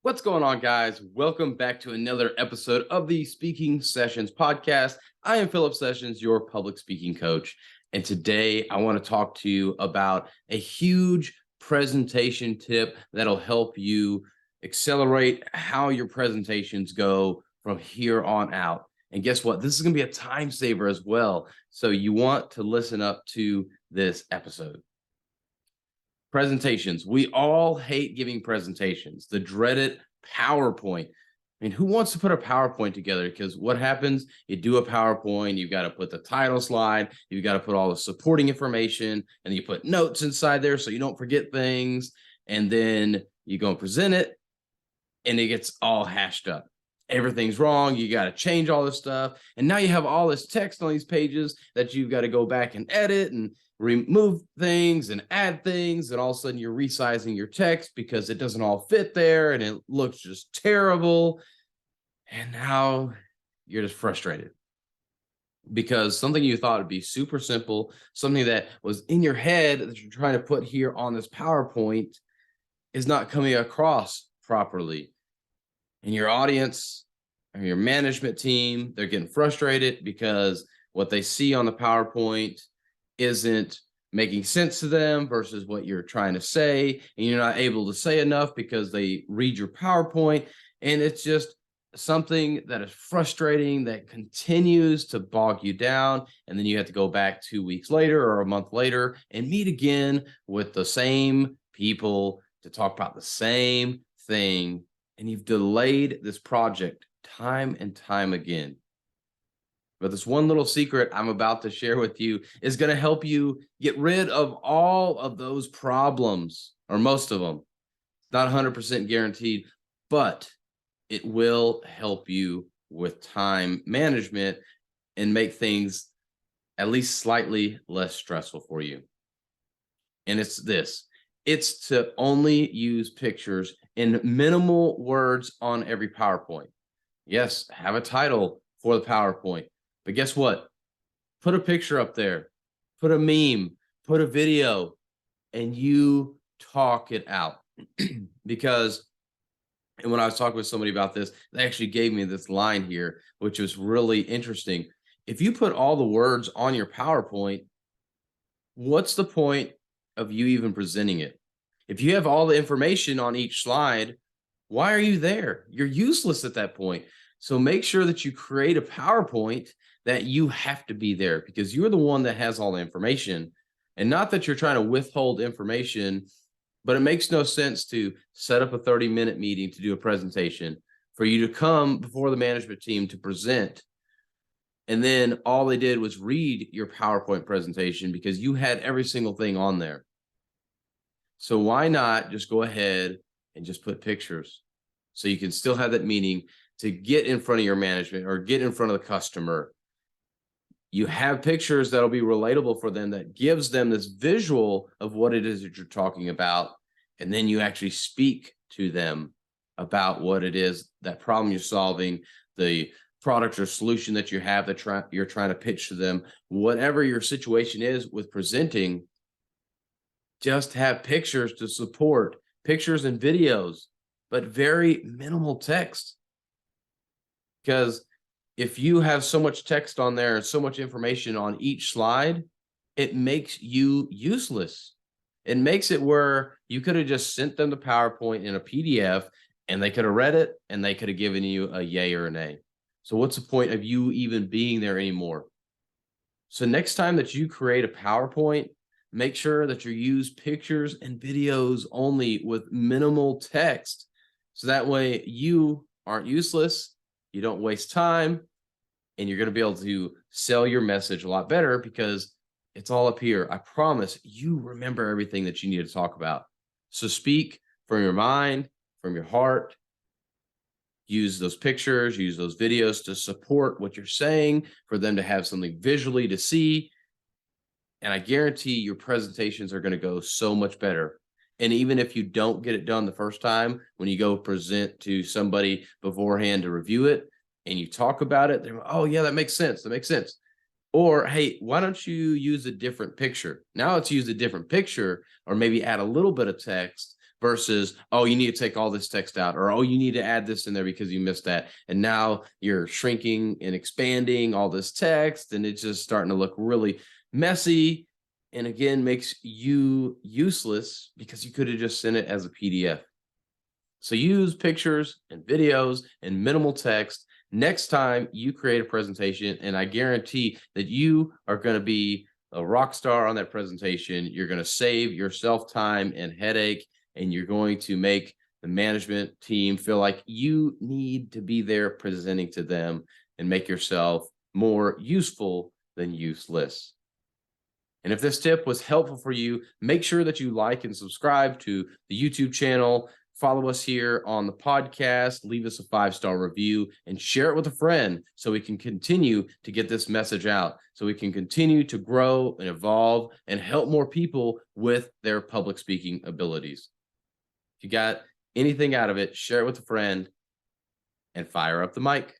What's going on, guys? Welcome back to another episode of the Speaking Sessions podcast. I am Philip Sessions, your public speaking coach. And today I want to talk to you about a huge presentation tip that'll help you accelerate how your presentations go from here on out. And guess what? This is going to be a time saver as well. So you want to listen up to this episode. Presentations. We all hate giving presentations, the dreaded PowerPoint. I mean, who wants to put a PowerPoint together? Because what happens, you do a PowerPoint, you've got to put the title slide, you've got to put all the supporting information, and you put notes inside there so you don't forget things. And then you go and present it, and it gets all hashed up. Everything's wrong. You got to change all this stuff. And now you have all this text on these pages that you've got to go back and edit and remove things and add things. And all of a sudden you're resizing your text because it doesn't all fit there and it looks just terrible. And now you're just frustrated because something you thought would be super simple, something that was in your head that you're trying to put here on this PowerPoint is not coming across properly. And your audience and your management team, they're getting frustrated because what they see on the PowerPoint isn't making sense to them versus what you're trying to say. And you're not able to say enough because they read your PowerPoint. And it's just something that is frustrating that continues to bog you down. And then you have to go back 2 weeks later or a month later and meet again with the same people to talk about the same thing. And you've delayed this project time and time again. But this one little secret I'm about to share with you is going to help you get rid of all of those problems, or most of them. It's not 100% guaranteed, but it will help you with time management and make things at least slightly less stressful for you. And it's this. It's to only use pictures and minimal words on every PowerPoint. Yes, have a title for the PowerPoint, but guess what? Put a picture up there, put a meme, put a video, and you talk it out. Because and when I was talking with somebody about this, they actually gave me this line here, which was really interesting. If you put all the words on your PowerPoint, what's the point of you even presenting it? If you have all the information on each slide, why are you there? You're useless at that point. So make sure that you create a PowerPoint that you have to be there because you're the one that has all the information. And not that you're trying to withhold information, but it makes no sense to set up a 30-minute meeting to do a presentation for you to come before the management team to present. And then all they did was read your PowerPoint presentation because you had every single thing on there. So why not just go ahead and just put pictures so you can still have that meeting to get in front of your management or get in front of the customer. You have pictures that'll be relatable for them that gives them this visual of what it is that you're talking about. And then you actually speak to them about what it is, that problem you're solving, the product or solution that you have that you're trying to pitch to them, whatever your situation is with presenting. Just have pictures to support, pictures and videos, but very minimal text. Because if you have so much text on there and so much information on each slide, it makes you useless. It makes it where you could have just sent them the PowerPoint in a PDF and they could have read it and they could have given you a yay or a nay. So what's the point of you even being there anymore? So next time that you create a PowerPoint, make sure that you use pictures and videos only with minimal text. So that way you aren't useless, you don't waste time, and you're going to be able to sell your message a lot better because it's all up here. I promise you remember everything that you need to talk about. So speak from your mind, from your heart. Use those pictures, use those videos to support what you're saying for them to have something visually to see. And I guarantee your presentations are going to go so much better. And even if you don't get it done the first time, when you go present to somebody beforehand to review it and you talk about it, they're like, oh, yeah, that makes sense. That makes sense. Or, hey, why don't you use a different picture? Now let's use a different picture or maybe add a little bit of text, versus, oh, you need to take all this text out, or oh, you need to add this in there because you missed that. And now you're shrinking and expanding all this text, and it's just starting to look really messy. And again, makes you useless because you could have just sent it as a PDF. So use pictures and videos and minimal text next time you create a presentation, and I guarantee that you are going to be a rock star on that presentation. You're going to save yourself time and headache, and you're going to make the management team feel like you need to be there presenting to them, and make yourself more useful than useless. And if this tip was helpful for you, make sure that you like and subscribe to the YouTube channel. Follow us here on the podcast, leave us a 5-star review, and share it with a friend so we can continue to get this message out, so we can continue to grow and evolve and help more people with their public speaking abilities. If you got anything out of it, share it with a friend and fire up the mic.